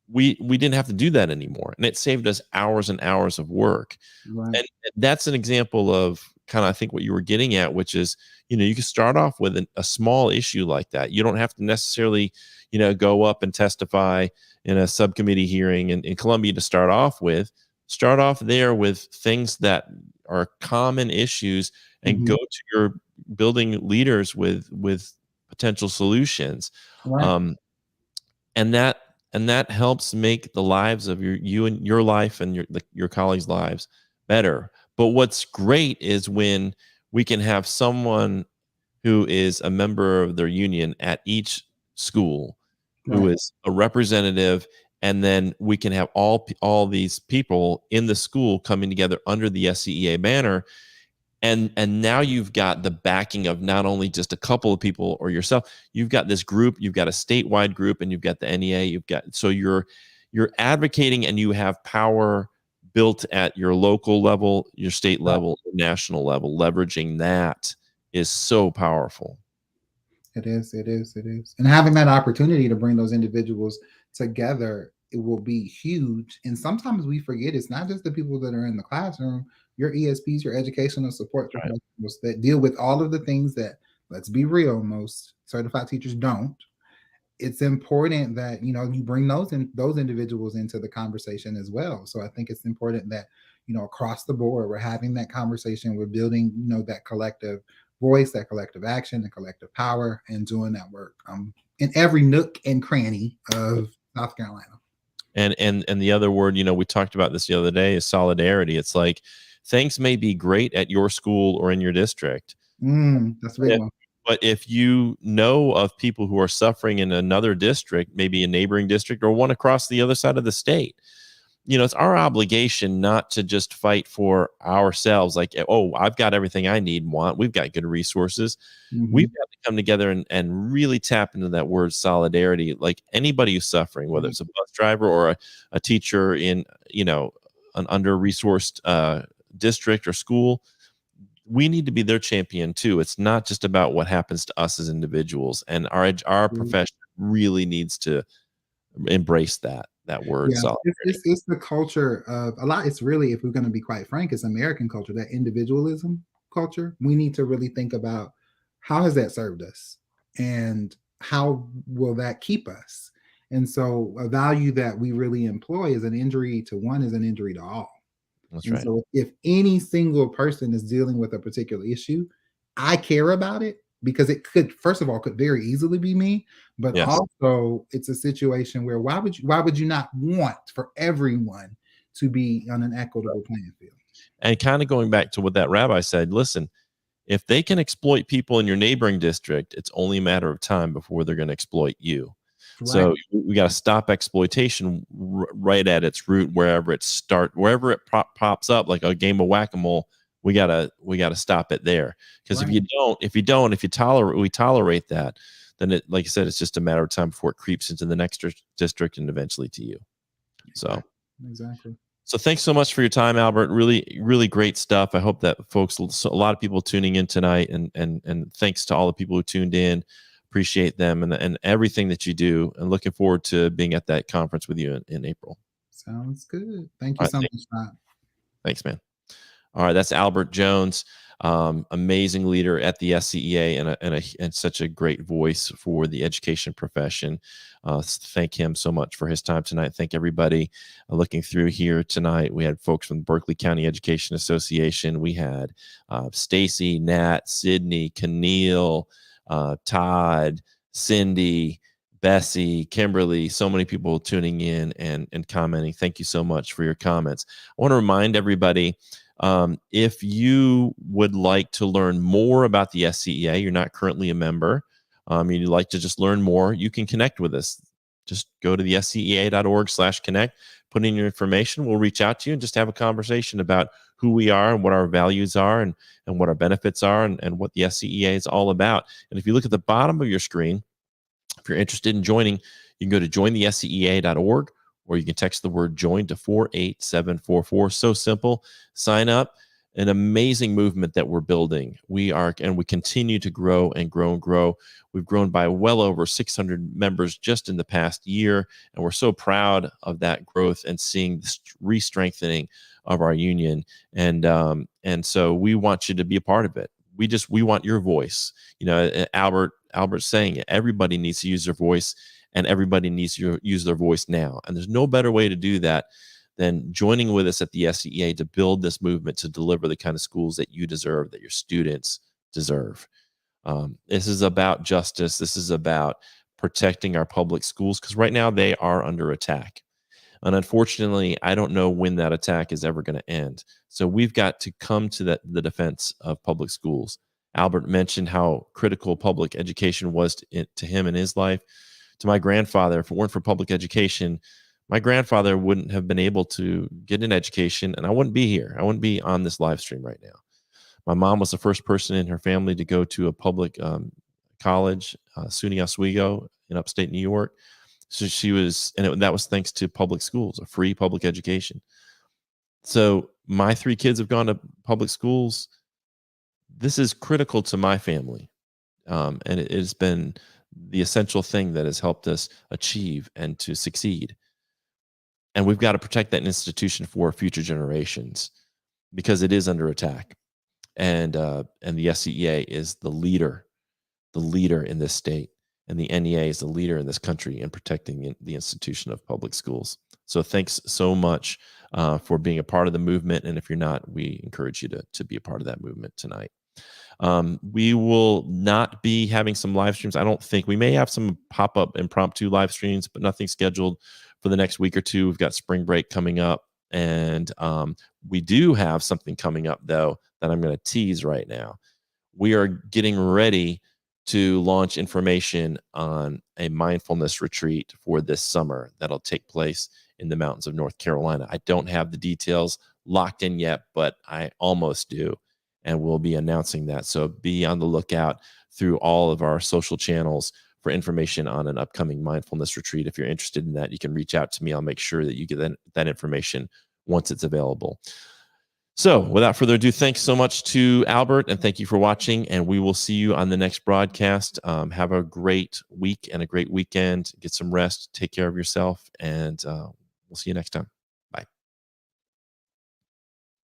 S1: we didn't have to do that anymore. And it saved us hours and hours of work.
S2: Right.
S1: And that's an example of kind of, I think, what you were getting at, which is, you can start off with a small issue like that. You don't have to necessarily, go up and testify in a subcommittee hearing in Columbia to start off with. Start off there with things that are common issues and go to your building leaders with potential solutions.
S2: Right.
S1: And that helps make the lives of your life and your colleagues' lives better. But what's great is when we can have someone who is a member of their union at each school, who is a representative, and then we can have all these people in the school coming together under the SCEA banner. And now you've got the backing of not only just a couple of people or yourself. You've got this group, you've got a statewide group, and you've got the NEA. So you're advocating, and you have power built at your local level, your state level, national level. Leveraging that is so powerful.
S2: It is. And having that opportunity to bring those individuals together, it will be huge. And sometimes we forget it's not just the people that are in the classroom, your ESPs, your educational support professionals that deal with all of the things that, let's be real, most certified teachers don't. It's important that you bring those individuals into the conversation as well. So I think it's important that across the board we're having that conversation. We're building that collective voice, that collective action, the collective power, and doing that work in every nook and cranny of South Carolina.
S1: And the other word, we talked about this the other day, is solidarity. It's like things may be great at your school or in your district.
S2: That's a big one.
S1: But if you know of people who are suffering in another district, maybe a neighboring district or one across the other side of the state, it's our obligation not to just fight for ourselves. Like, oh, I've got everything I need and want. We've got good resources. We've got to come together and really tap into that word solidarity. Like anybody who's suffering, whether it's a bus driver or a teacher in, an under-resourced district or school, we need to be their champion too. It's not just about what happens to us as individuals, and our profession really needs to embrace that word.
S2: Yeah, it's the culture of a lot. It's really, if we're going to be quite frank, it's American culture, that individualism culture. We need to really think about how has that served us and how will that keep us? And so a value that we really employ is an injury to one is an injury to all.
S1: That's
S2: And
S1: right.
S2: so if any single person is dealing with a particular issue, I care about it because it could, first of all, could very easily be me, but
S1: Yes.
S2: also it's a situation where why would you not want for everyone to be on an equitable playing field?
S1: And kind of going back to what that rabbi said, listen, if they can exploit people in your neighboring district, it's only a matter of time before they're going to exploit you.
S2: Right.
S1: So we got to stop exploitation right at its root, wherever it pops up like a game of whack-a-mole. We gotta stop it there, because
S2: Right.
S1: if you tolerate that, then it, like I said, it's just a matter of time before it creeps into the next district and eventually to you. So.
S2: Exactly.
S1: So thanks so much for your time, Albert. Really, really great stuff. I hope that folks, a lot of people tuning in tonight, and thanks to all the people who tuned in. Appreciate them and everything that you do, and looking forward to being at that conference with you in April.
S2: Sounds good. Thank
S1: All
S2: you
S1: right,
S2: so much, Todd.
S1: thanks, man. All right, that's Albert Jones, amazing leader at the SCEA and such a great voice for the education profession. Thank him so much for his time tonight. Thank everybody looking through here tonight. We had folks from the Berkeley County Education Association. We had Stacy, Nat, Sydney, Keneal, Todd, Cindy, Bessie, Kimberly, so many people tuning in and commenting. Thank you so much for your comments. I want to remind everybody, if you would like to learn more about the SCEA, you're not currently a member, and you'd like to just learn more, you can connect with us. Just go to the scea.org/connect, put in your information. We'll reach out to you and just have a conversation about who we are and what our values are and what our benefits are and what the SCEA is all about. And if you look at the bottom of your screen, if you're interested in joining, you can go to jointhescea.org, or you can text the word join to 48744. So simple. Sign up. An amazing movement that we're building. We continue to grow and grow and grow. We've grown by well over 600 members just in the past year, and we're so proud of that growth and seeing the re-strengthening of our union. And so we want you to be a part of it. We want your voice. Albert's saying it. Everybody needs to use their voice, and everybody needs to use their voice now. And there's no better way to do that than joining with us at the SCEA to build this movement to deliver the kind of schools that you deserve, that your students deserve. This is about justice. This is about protecting our public schools, because right now they are under attack. And unfortunately, I don't know when that attack is ever going to end. So we've got to come to the defense of public schools. Albert mentioned how critical public education was to him in his life. To my grandfather, if it weren't for public education, my grandfather wouldn't have been able to get an education, and I wouldn't be here. I wouldn't be on this live stream right now. My mom was the first person in her family to go to a public college, SUNY Oswego in upstate New York. So she was, that was thanks to public schools, a free public education. So my 3 kids have gone to public schools. This is critical to my family, and it has been the essential thing that has helped us achieve and to succeed. And we've got to protect that institution for future generations, because it is under attack. And the SCEA is the leader in this state, and the NEA is the leader in this country in protecting the institution of public schools. So thanks so much for being a part of the movement. And if you're not, we encourage you to be a part of that movement tonight. We will not be having some live streams. I don't think. We may have some pop-up impromptu live streams, but nothing scheduled for the next week or two. We've got spring break coming up, and we do have something coming up, though, that I'm going to tease right now. We are getting ready to launch information on a mindfulness retreat for this summer that'll take place in the mountains of North Carolina. I don't have the details locked in yet, but I almost do. And we'll be announcing that. So be on the lookout through all of our social channels for information on an upcoming mindfulness retreat. If you're interested in that, you can reach out to me. I'll make sure that you get that information once it's available. So without further ado, thanks so much to Albert, and thank you for watching. And we will see you on the next broadcast. Have a great week and a great weekend. Get some rest. Take care of yourself. And we'll see you next time.